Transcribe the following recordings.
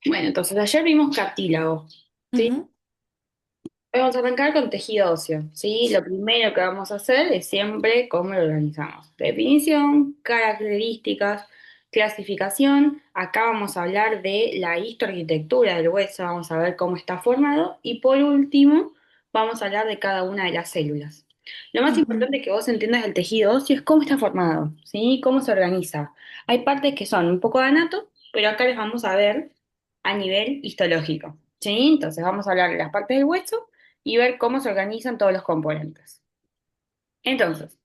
Bueno, entonces ayer vimos cartílago, ¿sí? Ujú, Hoy vamos a arrancar con tejido óseo, ¿sí? Lo primero que vamos a hacer es siempre cómo lo organizamos. Definición, características, clasificación. Acá vamos a hablar de la histoarquitectura del hueso, vamos a ver cómo está formado. Y por último, vamos a hablar de cada una de las células. Lo más ujú, importante que vos entiendas del tejido óseo es cómo está formado, ¿sí? Cómo se organiza. Hay partes que son un poco de anato, pero acá les vamos a ver a nivel histológico, ¿sí? Entonces vamos a hablar de las partes del hueso y ver cómo se organizan todos los componentes. Entonces,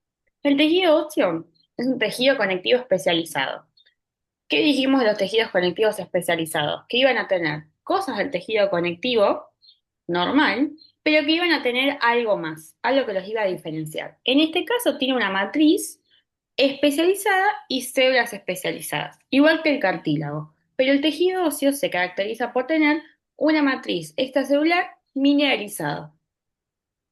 el tejido óseo es un tejido conectivo especializado. ¿Qué dijimos de los tejidos conectivos especializados? Que iban a tener cosas del tejido conectivo normal, pero que iban a tener algo más, algo que los iba a diferenciar. En este caso tiene una matriz especializada y células especializadas, igual que el cartílago. Pero el tejido óseo se caracteriza por tener una matriz extracelular mineralizada.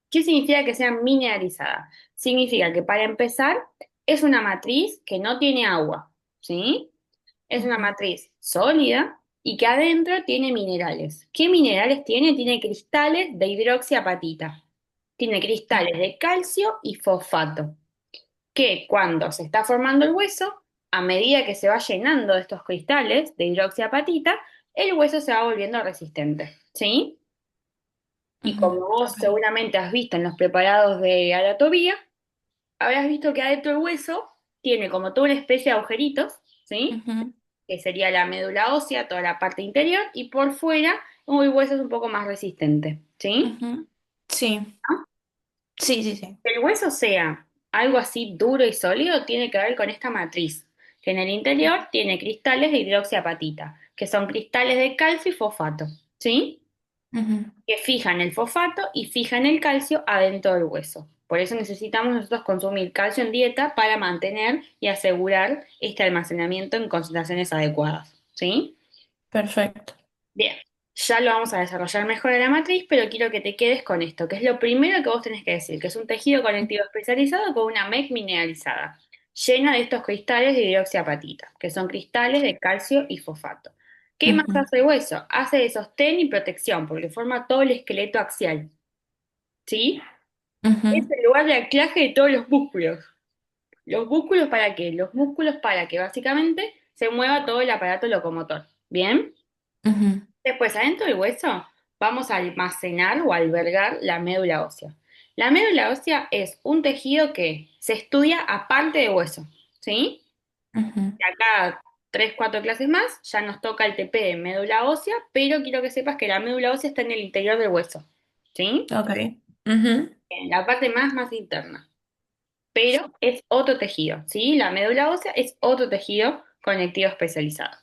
¿Qué significa que sea mineralizada? Significa que para empezar es una matriz que no tiene agua, ¿sí? Es una ujú. matriz sólida y que adentro tiene minerales. ¿Qué minerales tiene? Tiene cristales de hidroxiapatita. Tiene cristales de calcio y fosfato, que cuando se está formando el hueso, a medida que se va llenando de estos cristales de hidroxiapatita, el hueso se va volviendo resistente, ¿sí? Y Ujú, como vos ok. seguramente has visto en los preparados de anatomía, habrás visto que adentro del hueso tiene como toda una especie de agujeritos, ¿sí? Ujú, Que sería la médula ósea, toda la parte interior, y por fuera el hueso es un poco más resistente, ¿sí? ujú. Sí, ¿No? sí, sí, sí. Que el hueso sea algo así duro y sólido tiene que ver con esta matriz, que en el interior tiene cristales de hidroxiapatita, que son cristales de calcio y fosfato, ¿sí? Ujú, Que fijan el fosfato y fijan el calcio adentro del hueso. Por eso necesitamos nosotros consumir calcio en dieta para mantener y asegurar este almacenamiento en concentraciones adecuadas, ¿sí? perfecto. Bien, ya lo vamos a desarrollar mejor en la matriz, pero quiero que te quedes con esto, que es lo primero que vos tenés que decir, que es un tejido conectivo especializado con una MEC mineralizada, llena de estos cristales de hidroxiapatita, que son cristales de calcio y fosfato. ¿Qué más Ujú, hace el hueso? Hace de sostén y protección, porque forma todo el esqueleto axial, ¿sí? Es ujú, el lugar de anclaje de todos los músculos. ¿Los músculos para qué? Los músculos para que básicamente se mueva todo el aparato locomotor. ¿Bien? ujú. Después, adentro del hueso, vamos a almacenar o albergar la médula ósea. La médula ósea es un tejido que se estudia aparte de hueso, ¿sí? Ujú, Y acá, 3, 4 clases más, ya nos toca el TP de médula ósea, pero quiero que sepas que la médula ósea está en el interior del hueso, ¿sí? ok. Ujú, En la parte más interna. Pero es otro tejido, ¿sí? La médula ósea es otro tejido conectivo especializado.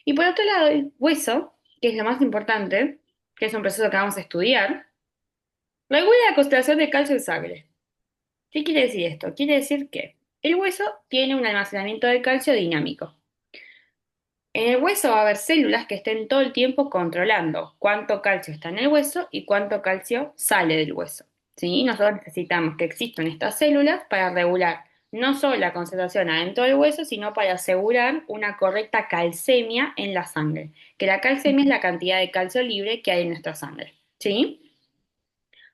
Y por otro lado, el hueso, que es lo más importante, que es un proceso que vamos a estudiar, regula la concentración de calcio en sangre. ¿Qué quiere decir esto? Quiere decir que el hueso tiene un almacenamiento de calcio dinámico. En el hueso va a haber células que estén todo el tiempo controlando cuánto calcio está en el hueso y cuánto calcio sale del hueso, ¿sí? Nosotros necesitamos que existan estas células para regular no solo la concentración adentro del hueso, sino para asegurar una correcta calcemia en la sangre, que la calcemia es la cantidad de calcio libre que hay en nuestra sangre, ¿sí?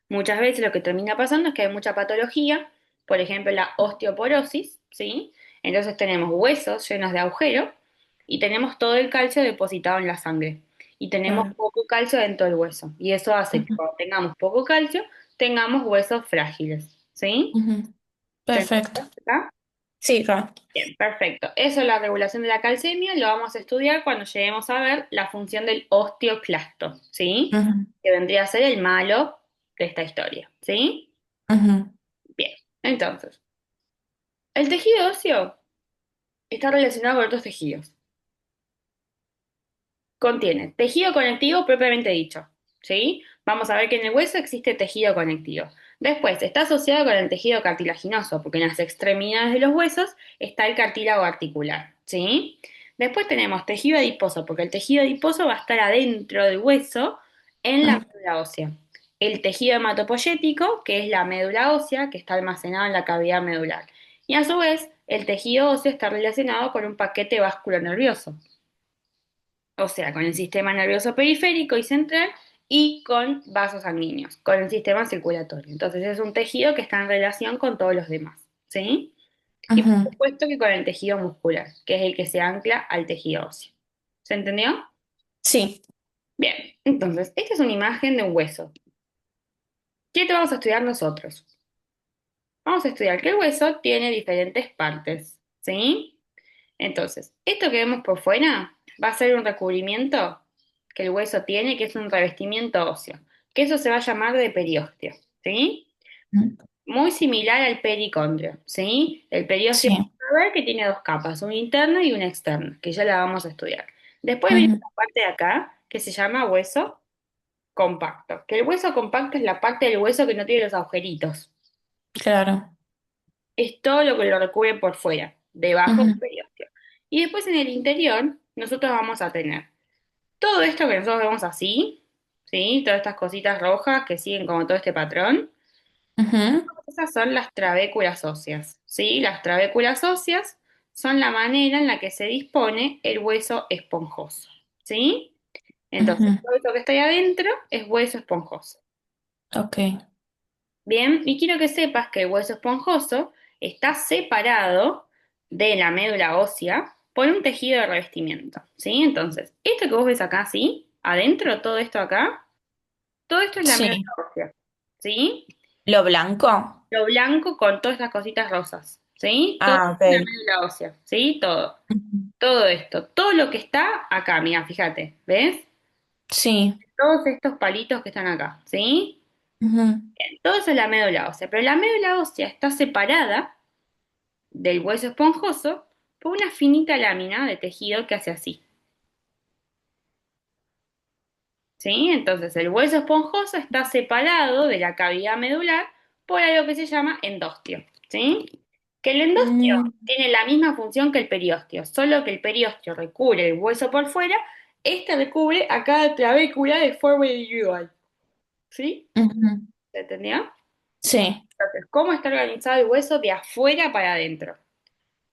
Muchas veces lo que termina pasando es que hay mucha patología, por ejemplo la osteoporosis, ¿sí? Entonces tenemos huesos llenos de agujeros y tenemos todo el calcio depositado en la sangre y tenemos claro. poco calcio dentro del hueso y eso hace que Ujú, cuando tengamos poco calcio tengamos huesos frágiles, ¿sí? ujú. ¿Se Perfecto. entiende acá? Sí, claro. Bien, perfecto. Eso es la regulación de la calcemia, lo vamos a estudiar cuando lleguemos a ver la función del osteoclasto, ¿sí? Ujú, Que vendría a ser el malo de esta historia, ¿sí? ujú, Bien, entonces, el tejido óseo está relacionado con otros tejidos. Contiene tejido conectivo propiamente dicho, ¿sí? Vamos a ver que en el hueso existe tejido conectivo. Después, está asociado con el tejido cartilaginoso, porque en las extremidades de los huesos está el cartílago articular, ¿sí? Después tenemos tejido adiposo, porque el tejido adiposo va a estar adentro del hueso en la ujú. médula ósea. El tejido hematopoyético, que es la médula ósea, que está almacenado en la cavidad medular. Y a su vez, el tejido óseo está relacionado con un paquete vasculonervioso. o sea, con el sistema nervioso periférico y central y con vasos sanguíneos, con el sistema circulatorio. Entonces es un tejido que está en relación con todos los demás, ¿sí? Y por Ujú. supuesto que con el tejido muscular, que es el que se ancla al tejido óseo. ¿Se entendió? Sí. Bien, entonces, esta es una imagen de un hueso. ¿Qué te vamos a estudiar nosotros? Vamos a estudiar que el hueso tiene diferentes partes, ¿sí? Entonces, esto que vemos por fuera va a ser un recubrimiento que el hueso tiene, que es un revestimiento óseo, que eso se va a llamar de periósteo, ¿sí? Ujú. Muy similar al pericondrio, ¿sí? El periósteo, Sí. vamos a ver que tiene dos capas, una interna y una externa, que ya la vamos a estudiar. Después viene Ujú. la parte de acá, que se llama hueso compacto, que el hueso compacto es la parte del hueso que no tiene los agujeritos. Claro. Es todo lo que lo recubre por fuera, debajo del Ujú. periósteo. Y después en el interior, nosotros vamos a tener todo esto que nosotros vemos así, ¿sí? Todas estas cositas rojas que siguen como todo este patrón. Ujú. Esas son las trabéculas óseas, ¿sí? Las trabéculas óseas son la manera en la que se dispone el hueso esponjoso, ¿sí? Entonces, Ujú. todo esto que está ahí adentro es hueso esponjoso. Ok. Bien, y quiero que sepas que el hueso esponjoso está separado de la médula ósea por un tejido de revestimiento, ¿sí? Entonces, esto que vos ves acá, ¿sí? Adentro, todo esto acá, todo esto es la médula Sí. ósea, ¿sí? ¿Lo blanco? Lo blanco con todas estas cositas rosas, ¿sí? Todo Ah, esto es la ok. médula ósea, ¿sí? Todo, Ujú. todo esto, todo lo que está acá, mira, fíjate, ¿ves? Sí. Todos estos palitos que están acá, ¿sí? Ujú. Bien, todo eso es la médula ósea, pero la médula ósea está separada del hueso esponjoso por una finita lámina de tejido que hace así, ¿sí? Entonces el hueso esponjoso está separado de la cavidad medular por algo que se llama endostio, ¿sí? Que el endostio Mm. tiene la misma función que el periósteo, solo que el periósteo recubre el hueso por fuera, este recubre a cada trabécula de forma individual, ¿sí? Ujú. ¿Se entendió? Sí. Entonces, ¿cómo está organizado el hueso de afuera para adentro?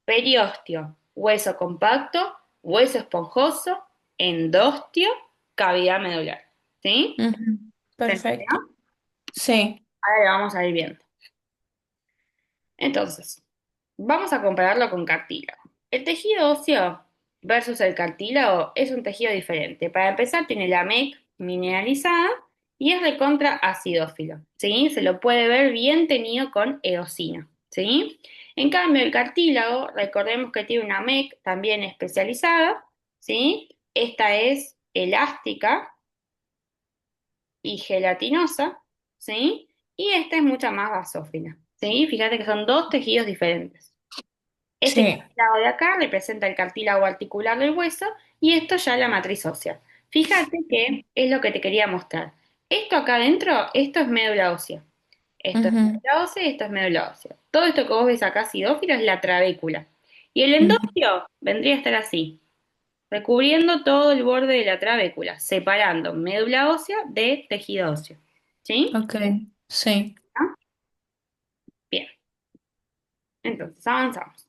Periósteo, hueso compacto, hueso esponjoso, endostio, cavidad medular. ¿Sí? Ujú. ¿Se Perfecto. entendió? Sí. Ahora lo vamos a ir viendo. Entonces, vamos a compararlo con cartílago. El tejido óseo versus el cartílago es un tejido diferente. Para empezar, tiene la MEC mineralizada y es recontra acidófilo. ¿Sí? Se lo puede ver bien tenido con eosina. ¿Sí? En cambio, el cartílago, recordemos que tiene una MEC también especializada. ¿Sí? Esta es elástica y gelatinosa, ¿sí? Y esta es mucha más basófila, ¿sí? Fíjate que son dos tejidos diferentes. Este Sí. cartílago de acá representa el cartílago articular del hueso y esto ya la matriz ósea. Fíjate que es lo que te quería mostrar. Esto acá adentro, esto es médula ósea. Esto es Ujú. médula ósea y esto es médula ósea. Todo esto que vos ves acá acidófilo es la trabécula. Y el Ujú. endostio vendría a estar así, recubriendo todo el borde de la trabécula, separando médula ósea de tejido óseo. ¿Sí? Ok. Sí. ¿Ah? Bien, entonces avanzamos.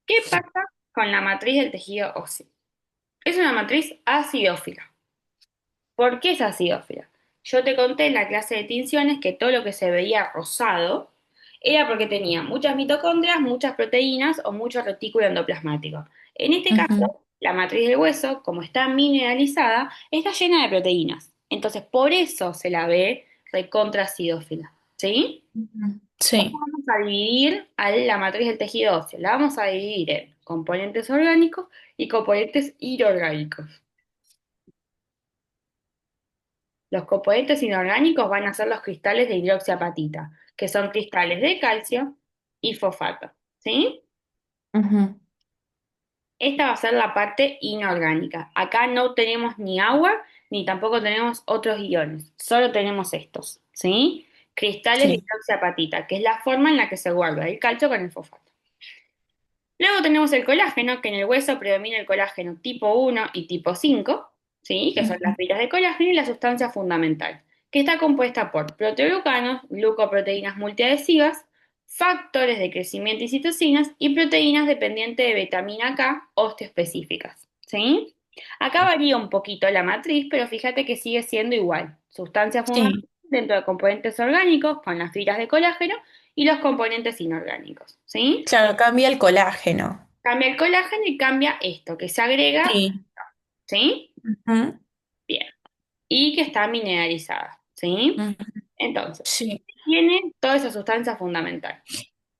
¿Qué pasa con la matriz del tejido óseo? Es una matriz acidófila. ¿Por qué es acidófila? Yo te conté en la clase de tinciones que todo lo que se veía rosado era porque tenía muchas mitocondrias, muchas proteínas o mucho retículo endoplasmático. En este Ujú. caso, la matriz del hueso, como está mineralizada, está llena de proteínas. Entonces, por eso se la ve recontra acidófila. ¿Sí? Ujú. ¿Cómo Sí. vamos a dividir a la matriz del tejido óseo? La vamos a dividir en componentes orgánicos y componentes inorgánicos. Los componentes inorgánicos van a ser los cristales de hidroxiapatita, que son cristales de calcio y fosfato. ¿Sí? Ujú. Esta va a ser la parte inorgánica. Acá no tenemos ni agua ni tampoco tenemos otros iones, solo tenemos estos. ¿Sí? Cristales de Sí. hidroxiapatita, que es la forma en la que se guarda el calcio con el fosfato. Luego tenemos el colágeno, que en el hueso predomina el colágeno tipo 1 y tipo 5, ¿sí? Que son Ujú. las fibras de colágeno y la sustancia fundamental, que está compuesta por proteoglucanos, glucoproteínas multiadhesivas, factores de crecimiento y citocinas y proteínas dependientes de vitamina K osteoespecíficas, ¿sí? Acá varía un poquito la matriz, pero fíjate que sigue siendo igual. Sustancia Sí, fundamental dentro de componentes orgánicos con las fibras de colágeno y los componentes inorgánicos, ¿sí? claro, cambia el colágeno. Cambia el colágeno y cambia esto, que se agrega, Sí. ¿sí? Ujú, Bien. Y que está mineralizada, ¿sí? ujú, Entonces, sí. tiene toda esa sustancia fundamental.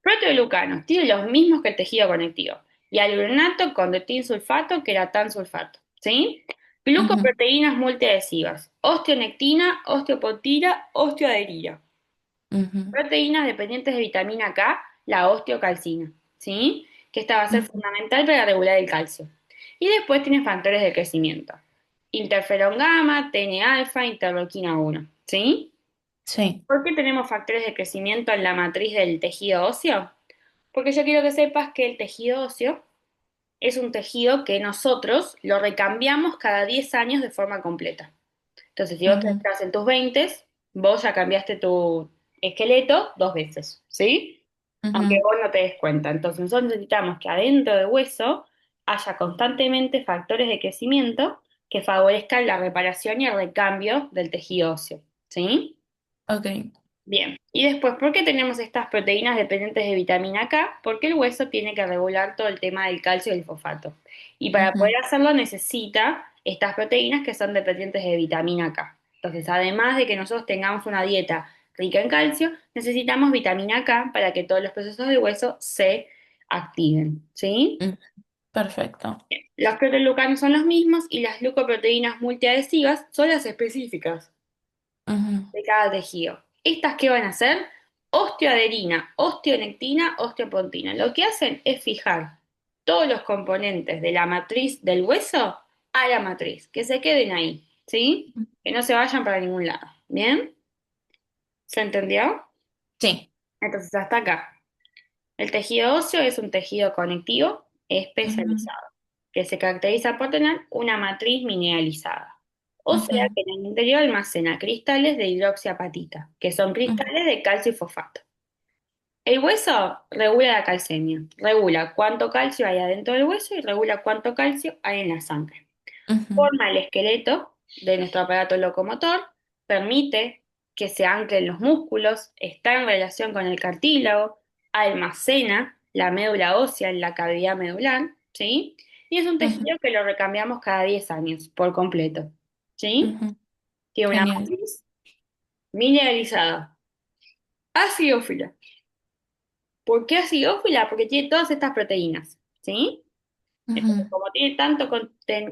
Proteoglucanos, tiene los mismos que el tejido conectivo. Y algrenato con sulfato, queratan sulfato, ¿sí? Ujú, Glucoproteínas multiadhesivas, osteonectina, osteopontina, osteoaderina. ujú, Proteínas dependientes de vitamina K, la osteocalcina, ¿sí? Que esta va a ser ujú, fundamental para regular el calcio. Y después tiene factores de crecimiento. Interferón gamma, TN-alfa, interleuquina 1, ¿sí? sí. ¿Por qué tenemos factores de crecimiento en la matriz del tejido óseo? Porque yo quiero que sepas que el tejido óseo es un tejido que nosotros lo recambiamos cada 10 años de forma completa. Entonces, si vos Ujú, estás en tus 20, vos ya cambiaste tu esqueleto 2 veces, ¿sí? Aunque ujú, vos no te des cuenta. Entonces, nosotros necesitamos que adentro del hueso haya constantemente factores de crecimiento que favorezcan la reparación y el recambio del tejido óseo, ¿sí? ok. Bien, y después, ¿por qué tenemos estas proteínas dependientes de vitamina K? Porque el hueso tiene que regular todo el tema del calcio y el fosfato. Y para poder Ujú, hacerlo necesita estas proteínas que son dependientes de vitamina K. Entonces, además de que nosotros tengamos una dieta rica en calcio, necesitamos vitamina K para que todos los procesos del hueso se activen, ¿sí? ujú, perfecto. Los proteoglucanos son los mismos y las glucoproteínas multiadhesivas son las específicas Ujú, de cada tejido. ¿Estas qué van a hacer? Osteoaderina, osteonectina, osteopontina. Lo que hacen es fijar todos los componentes de la matriz del hueso a la matriz, que se queden ahí, ¿sí? Que no se vayan para ningún lado. ¿Bien? ¿Se entendió? sí. Entonces, hasta acá. El tejido óseo es un tejido conectivo Ujú, especializado, que se caracteriza por tener una matriz mineralizada. O sea ujú, que en el interior almacena cristales de hidroxiapatita, que son ujú, cristales de calcio y fosfato. El hueso regula la calcemia, regula cuánto calcio hay adentro del hueso y regula cuánto calcio hay en la sangre. ujú, Forma el esqueleto de nuestro aparato locomotor, permite que se anclen los músculos, está en relación con el cartílago, almacena la médula ósea en la cavidad medular, ¿sí? Y es un ujú, tejido que lo recambiamos cada 10 años por completo, ¿sí? ujú. Tiene una Genial. matriz mineralizada, acidófila. ¿Por qué acidófila? Porque tiene todas estas proteínas, ¿sí? Entonces, Ujú, como tiene tanto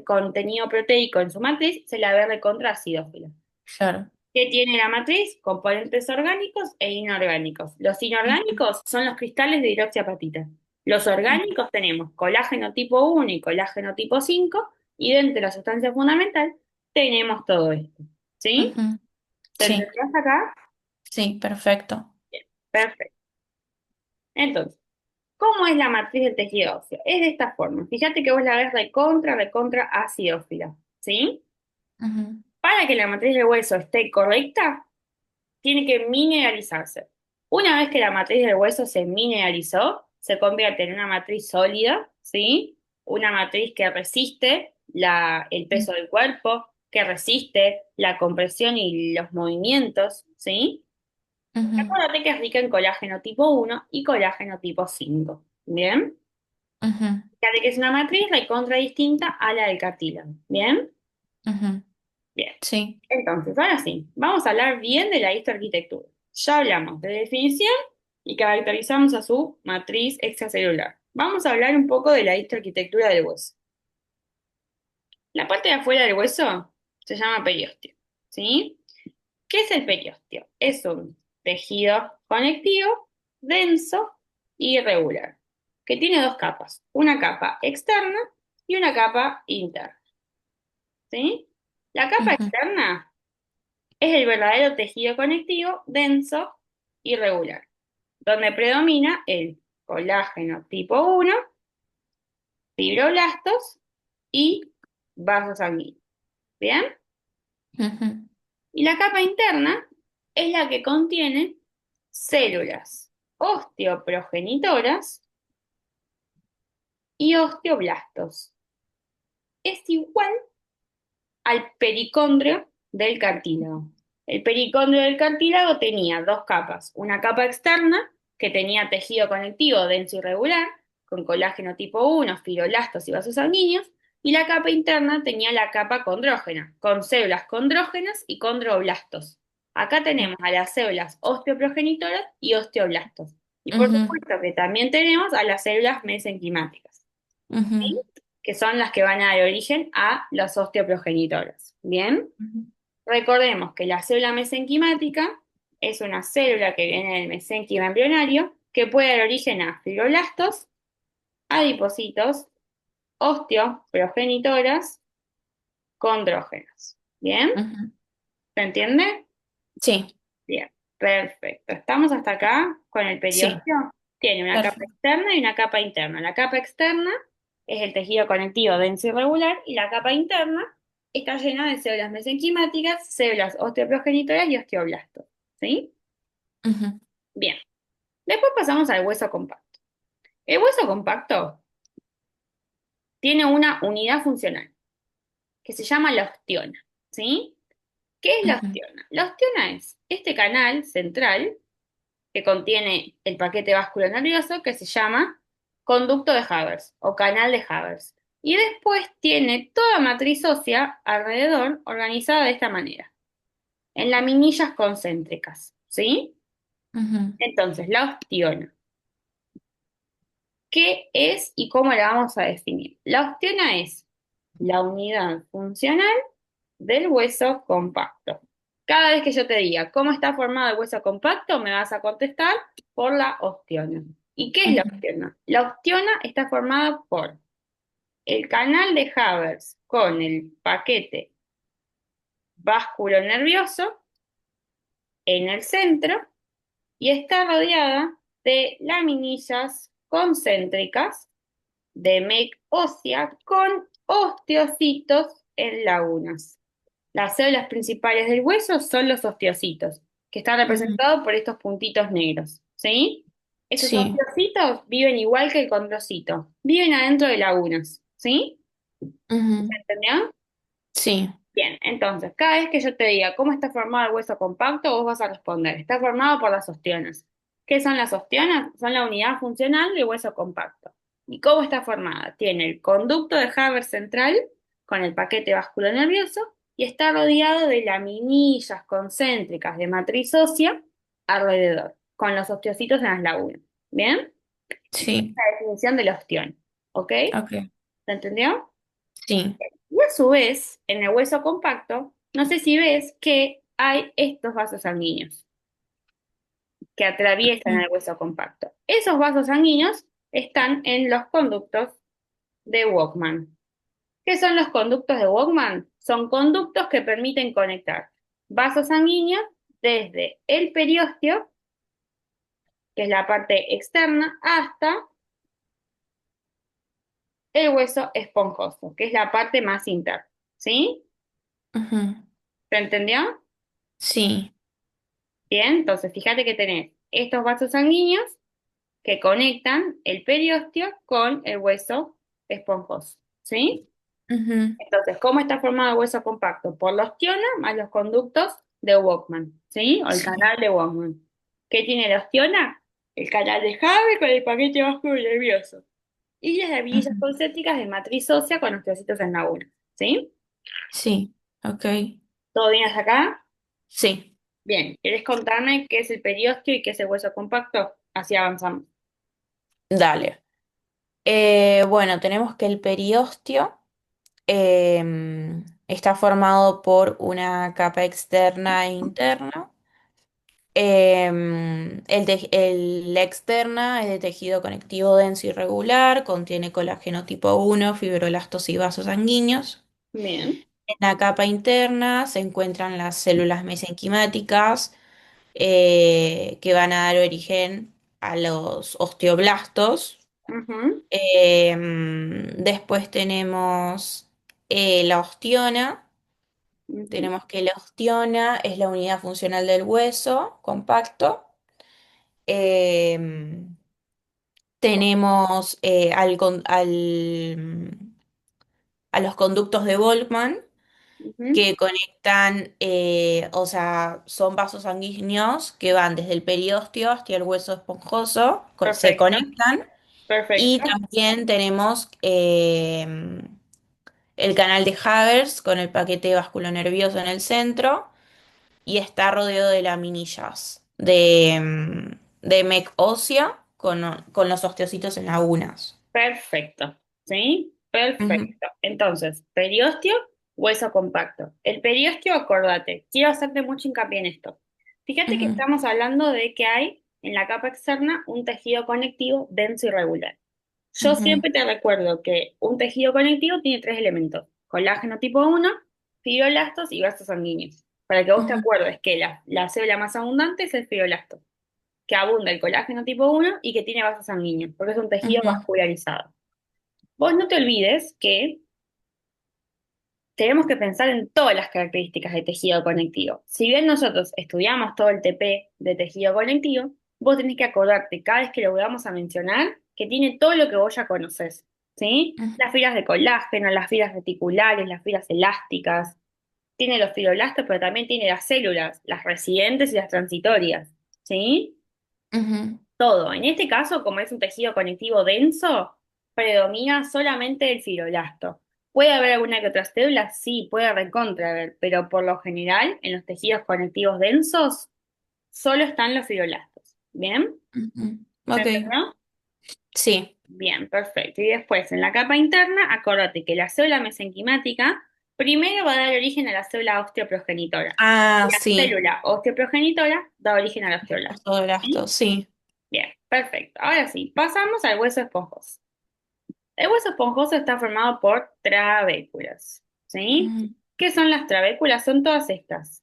contenido proteico en su matriz, se la ve recontra acidófila. claro. ¿Qué tiene la matriz? Componentes orgánicos e inorgánicos. Los Ujú, inorgánicos son los cristales de hidroxiapatita. Los ujú, orgánicos tenemos colágeno tipo 1 y colágeno tipo 5, y dentro de la sustancia fundamental tenemos todo esto. ¿Sí? ujú. ¿Se Sí, entendió hasta acá? sí, perfecto. Perfecto. Entonces, ¿cómo es la matriz del tejido óseo? Es de esta forma. Fíjate que vos la ves recontra, recontra acidófila. ¿Sí? Ujú, Para que la matriz del hueso esté correcta, tiene que mineralizarse. Una vez que la matriz del hueso se mineralizó, se convierte en una matriz sólida, ¿sí? Una matriz que resiste el peso del cuerpo, que resiste la compresión y los movimientos, ¿sí? ujú, Acuérdate que es rica en colágeno tipo 1 y colágeno tipo 5. ¿Bien? ujú, Fíjate que es una matriz recontra distinta a la del cartílago. ¿Bien? ujú. Bien. Sí. Entonces, ahora sí, vamos a hablar bien de la histoarquitectura. Ya hablamos de definición y caracterizamos a su matriz extracelular. Vamos a hablar un poco de la histoarquitectura del hueso. La parte de afuera del hueso se llama periósteo, ¿sí? ¿Qué es el periósteo? Es un tejido conectivo, denso y irregular, que tiene dos capas, una capa externa y una capa interna, ¿sí? La capa Ujú, externa es el verdadero tejido conectivo denso y regular, donde predomina el colágeno tipo 1, fibroblastos y vasos sanguíneos. ¿Bien? ujú, Y la capa interna es la que contiene células osteoprogenitoras y osteoblastos. es igual al pericondrio del cartílago. El pericondrio del cartílago tenía dos capas, una capa externa que tenía tejido conectivo denso y regular, con colágeno tipo 1, fibroblastos y vasos sanguíneos, y la capa interna tenía la capa condrógena, con células condrógenas y condroblastos. Acá tenemos a las células osteoprogenitoras y osteoblastos. Y por Ujú, supuesto que también tenemos a las células mesenquimáticas, ujú, ¿sí? Que son las que van a dar origen a los osteoprogenitores. Bien, ujú, recordemos que la célula mesenquimática es una célula que viene del mesenquima embrionario que puede dar origen a fibroblastos, adipocitos, osteoprogenitoras, condrógenas. ¿Bien? ujú. ¿Se entiende? Sí, Bien, perfecto. ¿Estamos hasta acá con el sí, periósteo? Tiene una capa perfecto. externa y una capa interna. La capa externa es el tejido conectivo denso y regular y la capa interna está llena de células mesenquimáticas, células osteoprogenitoras y osteoblastos. ¿Sí? Ujú, Bien. Después pasamos al hueso compacto. El hueso compacto tiene una unidad funcional que se llama la ostiona. ¿Sí? ¿Qué es la ujú, ostiona? La ostiona es este canal central que contiene el paquete vascular nervioso que se llama conducto de Havers o canal de Havers. Y después tiene toda matriz ósea alrededor organizada de esta manera, en laminillas concéntricas, ¿sí? ujú, Entonces, la ostiona, ¿qué es y cómo la vamos a definir? La ostiona es la unidad funcional del hueso compacto. Cada vez que yo te diga cómo está formado el hueso compacto, me vas a contestar por la ostiona. ¿Y qué es la ujú, ostiona? La ostiona está formada por el canal de Havers con el paquete nervioso en el centro y está rodeada de laminillas concéntricas de MEC ósea con osteocitos en lagunas. Las células principales del hueso son los osteocitos, que están ujú. representados por estos puntitos negros, ¿sí? Estos Sí, osteocitos viven igual que el condrocito, viven adentro de lagunas, ¿sí? ujú, ¿Entendió? sí, Bien, entonces, cada vez que yo te diga cómo está formado el hueso compacto, vos vas a responder, está formado por las ostionas. ¿Qué son las ostionas? Son la unidad funcional del hueso compacto. ¿Y cómo está formada? Tiene el conducto de Haber central con el paquete vascular nervioso y está rodeado de laminillas concéntricas de matriz ósea alrededor, con los osteocitos en las lagunas. ¿Bien? sí, La definición del ostión. ¿Ok? ok, ¿Se entendió? sí. Y a su vez, en el hueso compacto, no sé si ves que hay estos vasos sanguíneos que atraviesan Ujú, el hueso compacto. Esos vasos sanguíneos están en los conductos de Walkman. ¿Qué son los conductos de Walkman? Son conductos que permiten conectar vasos sanguíneos desde el periósteo, que es la parte externa, hasta el hueso esponjoso, que es la parte más interna. ¿Sí? ujú, ¿Se entendió? sí, Bien, entonces fíjate que tenés estos vasos sanguíneos que conectan el periósteo con el hueso esponjoso, ¿sí? ujú, Entonces, ¿cómo está formado el hueso compacto? Por la ostiona más los conductos de Walkman, ¿sí? O el sí, canal de Walkman. ¿Qué tiene la ostiona? El canal de Haber con el paquete vascular nervioso. Y las hebillas ujú, concéntricas de matriz ósea con osteocitos en la una, ¿sí? sí, ok, ¿Todo bien hasta acá? sí, Bien, ¿querés contarme qué es el periósteo y qué es el hueso compacto? Así avanzamos. dale. Bueno, tenemos que el periósteo está formado por una capa externa e interna. La externa es de tejido conectivo denso y regular, contiene colágeno tipo 1, fibroblastos y vasos sanguíneos. Bien. En la capa interna se encuentran las células mesenquimáticas que van a dar origen a los osteoblastos. Ujú, Después tenemos la ostiona. ujú, Tenemos que la ostiona es la unidad funcional del hueso compacto. Em, Tenemos a los conductos de Volkmann Ujú. que conectan, o sea, son vasos sanguíneos que van desde el periósteo hasta el hueso esponjoso, se Perfecto, conectan. Y perfecto, también tenemos el canal de Havers con el paquete vasculonervioso en el centro y está rodeado de laminillas de MEC ósea con los osteocitos en lagunas. perfecto. ¿Sí? Ujú, Perfecto. Entonces, periósteo, hueso compacto. El periósteo, acordate, quiero hacerte mucho hincapié en esto. Fíjate que ujú, estamos hablando de que hay en la capa externa un tejido conectivo denso y regular. Yo ujú, siempre te recuerdo que un tejido conectivo tiene tres elementos: colágeno tipo 1, fibroblastos y vasos sanguíneos. Para que vos te ujú, acuerdes que la célula más abundante es el fibroblasto, que abunda el colágeno tipo 1 y que tiene vasos sanguíneos, porque es un tejido ujú, vascularizado. Vos no te olvides que tenemos que pensar en todas las características de tejido conectivo. Si bien nosotros estudiamos todo el TP de tejido conectivo, vos tenés que acordarte cada vez que lo vamos a mencionar que tiene todo lo que vos ya conocés, ¿sí? ujú, Las fibras de colágeno, las fibras reticulares, las fibras elásticas, tiene los fibroblastos, pero también tiene las células, las residentes y las transitorias, ¿sí? ujú, Todo. En este caso, como es un tejido conectivo denso, predomina solamente el fibroblasto. ¿Puede haber alguna que otra célula? Sí, puede recontra haber, pero por lo general, en los tejidos conectivos densos, solo están los fibroblastos. ¿Bien? ujú. ¿Se Ok, entendió? sí. Bien, perfecto. Y después, en la capa interna, acordate que la célula mesenquimática primero va a dar origen a la célula osteoprogenitora. Ah, La sí. célula osteoprogenitora da origen al osteoblasto. Osteoblastos, ¿Sí? sí. Bien, perfecto. Ahora sí, pasamos al hueso esponjoso. El hueso esponjoso está formado por trabéculas, ¿sí? Ujú, ¿Qué son las trabéculas? Son todas estas,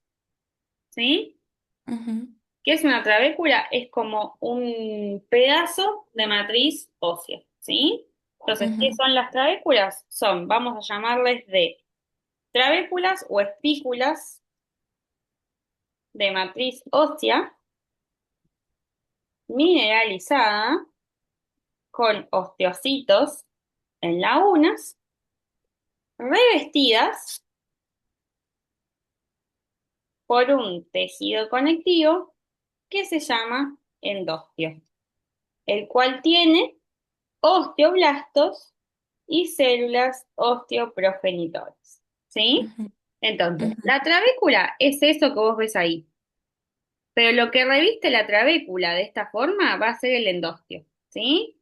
¿sí? ujú, ¿Qué es una trabécula? Es como un pedazo de matriz ósea, ¿sí? Entonces, ¿qué ujú, son las trabéculas? Son, vamos a llamarles de trabéculas o espículas de matriz ósea mineralizada con osteocitos en lagunas revestidas por un tejido conectivo que se llama endostio, el cual tiene osteoblastos y células osteoprogenitoras. ¿Sí? ujú, Entonces, ujú. la trabécula es eso que vos ves ahí, pero lo que reviste la trabécula de esta forma va a ser el endostio. ¿Sí?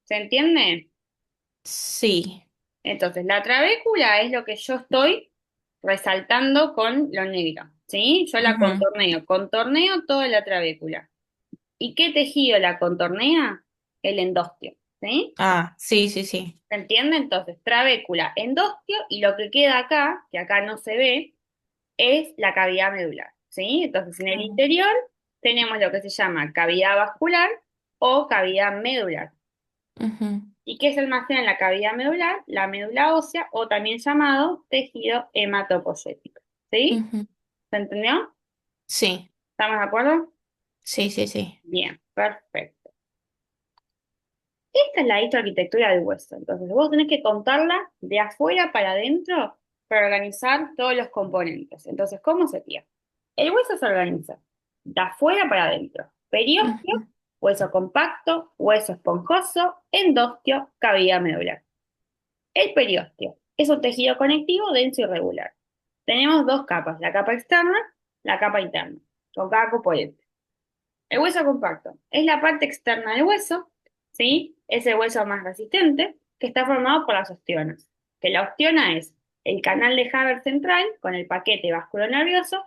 ¿Se entiende? Sí. Entonces, la trabécula es lo que yo estoy resaltando con lo negro. ¿Sí? Yo la Ujú. contorneo toda la trabécula. ¿Y qué tejido la contornea? El endostio, ¿sí? Ah, sí, sí, sí. ¿Se entiende? Entonces, trabécula, endostio, y lo que queda acá, que acá no se ve, es la cavidad medular, ¿sí? Entonces, en el Claro. interior tenemos lo que se llama cavidad vascular o cavidad medular. Ujú, ¿Y qué se almacena en la cavidad medular? La médula ósea o también llamado tejido hematopoyético, ¿sí? ujú. ¿Se entendió? Sí, ¿Estamos de acuerdo? sí, sí, sí. Bien, perfecto. Esta es la arquitectura del hueso. Entonces, vos tenés que contarla de afuera para adentro para organizar todos los componentes. Entonces, ¿cómo sería? El hueso se organiza de afuera para adentro. Periósteo, Ujú, hueso compacto, hueso esponjoso, endostio, cavidad medular. El periósteo es un tejido conectivo denso y regular. Tenemos dos capas, la capa externa, la capa interna, con cada componente. El hueso compacto es la parte externa del hueso, ¿sí? Es el hueso más resistente, que está formado por las ostionas. Que la ostiona es el canal de Haber central con el paquete vasculonervioso,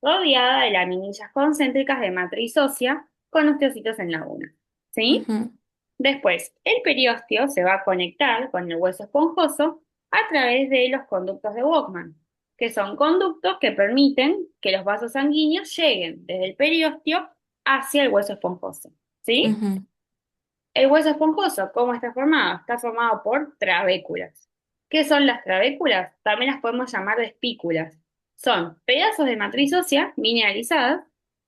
rodeada de laminillas concéntricas de matriz ósea con osteocitos en laguna, ¿sí? ujú, Después, el periósteo se va a conectar con el hueso esponjoso a través de los conductos de Bowman, que son conductos que permiten que los vasos sanguíneos lleguen desde el periósteo hacia el hueso esponjoso. ¿Sí? ujú, El hueso esponjoso, ¿cómo está formado? Está formado por trabéculas. ¿Qué son las trabéculas? También las podemos llamar de espículas. Son pedazos de matriz ósea mineralizadas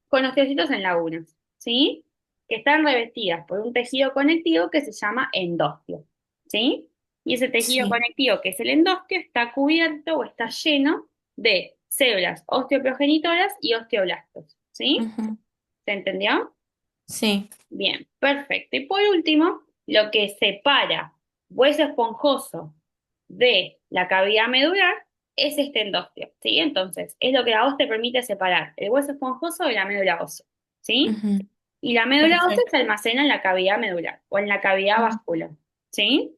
con osteocitos en lagunas, ¿sí? Que están revestidas por un tejido conectivo que se llama endostio, ¿sí? y ese tejido Sí. conectivo, que es el endostio, está cubierto o está lleno de células osteoprogenitoras y osteoblastos, ¿sí? Ujú. ¿Se entendió? Sí. Bien, perfecto. Y por último, lo que separa hueso esponjoso de la cavidad medular es este endostio, ¿sí? Entonces, es lo que a vos te permite separar el hueso esponjoso de la médula ósea, ¿sí? Ujú. Y la médula ósea Perfecto. se almacena en la cavidad medular o en la cavidad Ujú. vascular, ¿sí?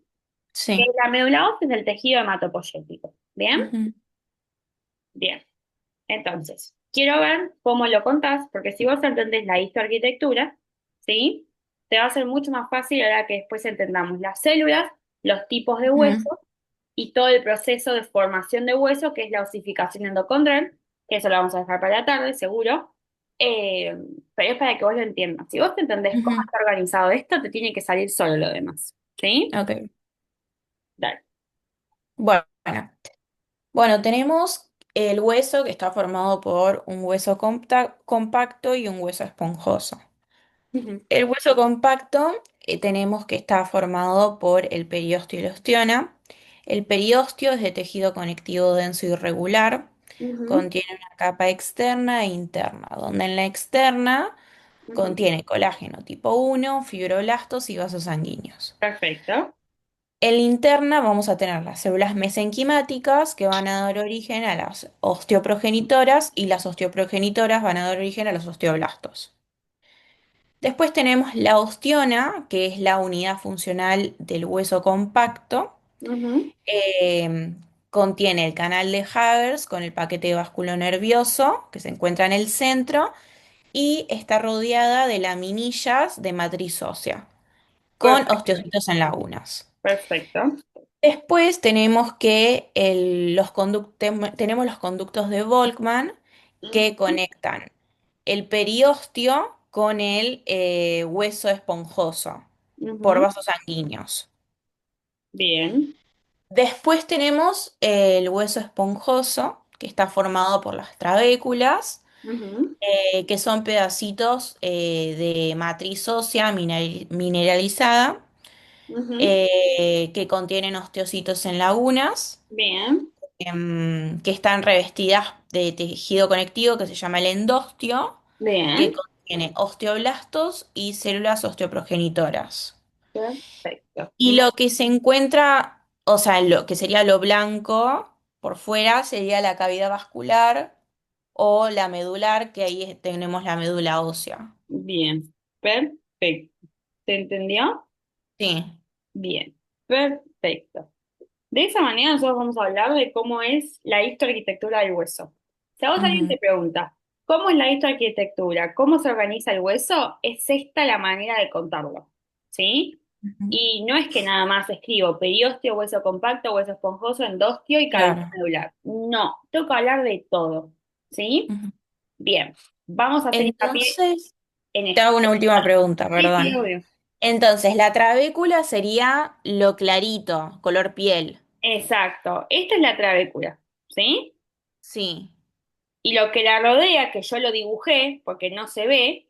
Que Sí. la médula ósea es el tejido hematopoyético, ¿bien? Ujú. Bien. Entonces, quiero ver cómo lo contás, porque si vos entendés la histoarquitectura, ¿sí? Te va a ser mucho más fácil ahora que después entendamos las células, los tipos de Ujú. hueso y todo el proceso de formación de hueso, que es la osificación endocondral, que eso lo vamos a dejar para la tarde, seguro. Eh, pero es para que vos lo entiendas. Si vos te entendés cómo Ujú. está organizado esto, te tiene que salir solo lo demás, ¿sí? Ok. Dale. Bueno. Bueno, tenemos el hueso que está formado por un hueso compacto y un hueso esponjoso. Ujú, El hueso compacto tenemos que está formado por el periósteo y la osteona. El periósteo es de tejido conectivo denso y regular. ujú, Contiene una capa externa e interna, donde en la externa ujú. contiene colágeno tipo 1, fibroblastos y vasos sanguíneos. Perfecto. En la interna vamos a tener las células mesenquimáticas que van a dar origen a las osteoprogenitoras y las osteoprogenitoras van a dar origen a los osteoblastos. Después tenemos la osteona, que es la unidad funcional del hueso compacto. Ujú, Eh, Contiene el canal de Havers con el paquete vasculonervioso que se encuentra en el centro y está rodeada de laminillas de matriz ósea con perfecto. osteocitos en lagunas. Perfecto. Después tenemos que tenemos los conductos de Volkmann que Ujú, conectan el periósteo con el hueso esponjoso por ujú. vasos sanguíneos. Bien. Después tenemos el hueso esponjoso que está formado por las trabéculas, Ujú, que son pedacitos de matriz ósea mineralizada ujú. que contienen osteocitos en lagunas, Bien. que están revestidas de tejido conectivo que se llama el endostio, que Bien. contiene osteoblastos y células osteoprogenitoras. Perfecto. Y lo que se encuentra, o sea, lo que sería lo blanco por fuera sería la cavidad vascular o la medular, que ahí tenemos la médula ósea. Bien. Perfecto. ¿Se entendió? Sí. Bien. Perfecto. De esa manera nosotros vamos a hablar de cómo es la histoarquitectura del hueso. Si a vos alguien Ujú, te pregunta, ¿cómo es la histoarquitectura? ¿Cómo se organiza el hueso? Es esta la manera de contarlo, ¿sí? ujú. Y no es que nada más escribo periósteo, hueso compacto, hueso esponjoso, endostio y cavidad Claro. medular. No, tengo que hablar de todo, ¿sí? Ujú. Bien, vamos a hacer hincapié Entonces, en te esto. hago una última pregunta, Sí, sí, perdón. obvio. Entonces, la trabécula sería lo clarito, color piel. Exacto, esta es la trabécula, ¿sí? Sí, Y lo que la rodea, que yo lo dibujé porque no se ve,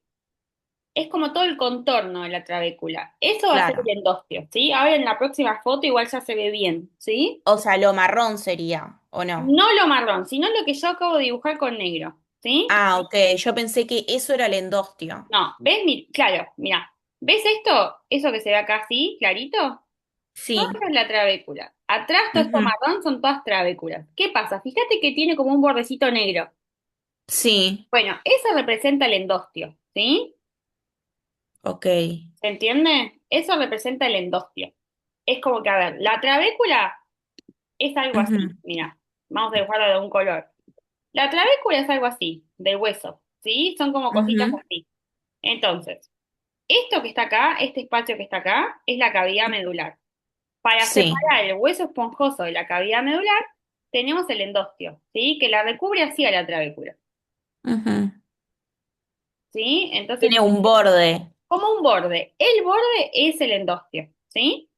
es como todo el contorno de la trabécula. Eso va a ser claro. el endostio, ¿sí? Ahora en la próxima foto igual ya se ve bien, ¿sí? O sea, lo marrón sería, ¿o no? No lo marrón, sino lo que yo acabo de dibujar con negro, ¿sí? Ah, ok. Yo pensé que eso era el endostio. No, ¿ves? Claro, mira, ¿ves esto? Eso que se ve acá así, clarito. Todo Sí. eso es la trabécula. Atrás todo esto Ujú. marrón son todas trabéculas. ¿Qué pasa? Fíjate que tiene como un bordecito negro. Sí, Bueno, eso representa el endostio, ¿sí? ok. ¿Se entiende? Eso representa el endostio. Es como que, a ver, la trabécula es algo así. Ujú, Mira, vamos a dibujarlo de un color. La trabécula es algo así, del hueso, ¿sí? Son como cositas ujú. así. Entonces, esto que está acá, este espacio que está acá, es la cavidad medular. Para Sí. separar el hueso esponjoso de la cavidad medular, tenemos el endostio, ¿sí? Que la recubre así a la trabécula, Ujú. ¿sí? Entonces, Tiene un borde. como un borde. El borde es el endostio, ¿sí?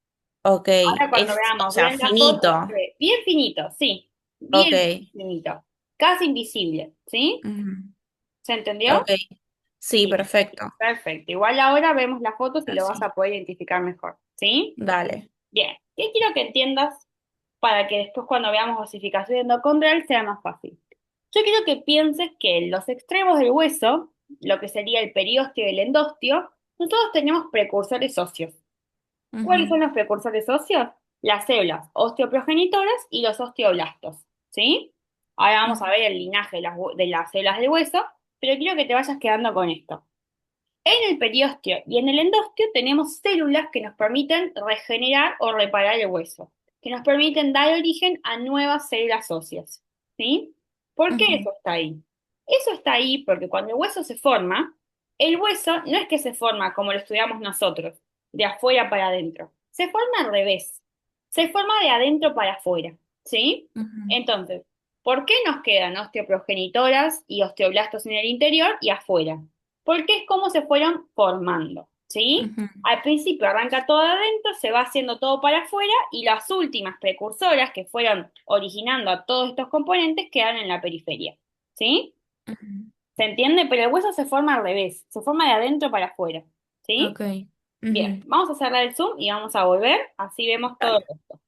Ok. Ahora cuando O veamos sea, bien la foto, se finito. ve bien finito, sí, Ok. bien finito, casi invisible, ¿sí? Ujú. ¿Se entendió? Ok. Sí, Bien, perfecto. perfecto. Igual ahora vemos las fotos y lo vas Así. a poder identificar mejor, ¿sí? Dale. Bien. ¿Qué quiero que entiendas para que después cuando veamos osificación endocondrial sea más fácil? Yo quiero que pienses que en los extremos del hueso, lo que sería el periósteo y el endostio, nosotros tenemos precursores óseos. ¿Cuáles Ujú, son los precursores óseos? Las células osteoprogenitoras y los osteoblastos, ¿sí? Ahora vamos a ujú, ver el linaje de las células del hueso, pero quiero que te vayas quedando con esto. En el periósteo y en el endostio tenemos células que nos permiten regenerar o reparar el hueso, que nos permiten dar origen a nuevas células óseas, ¿sí? ¿Por qué ujú, eso está ahí? Eso está ahí porque cuando el hueso se forma, el hueso no es que se forma como lo estudiamos nosotros, de afuera para adentro, se forma al revés, se forma de adentro para afuera, ¿sí? ujú, Entonces, ¿por qué nos quedan osteoprogenitoras y osteoblastos en el interior y afuera? Porque es como se fueron formando, ¿sí? ujú, Al principio arranca todo adentro, se va haciendo todo para afuera y las últimas precursoras que fueron originando a todos estos componentes quedan en la periferia, ¿sí? ujú. ¿Se entiende? Pero el hueso se forma al revés, se forma de adentro para afuera, ¿sí? Ok. Bien, Ujú. vamos a cerrar el zoom y vamos a volver, así vemos todo. Dale.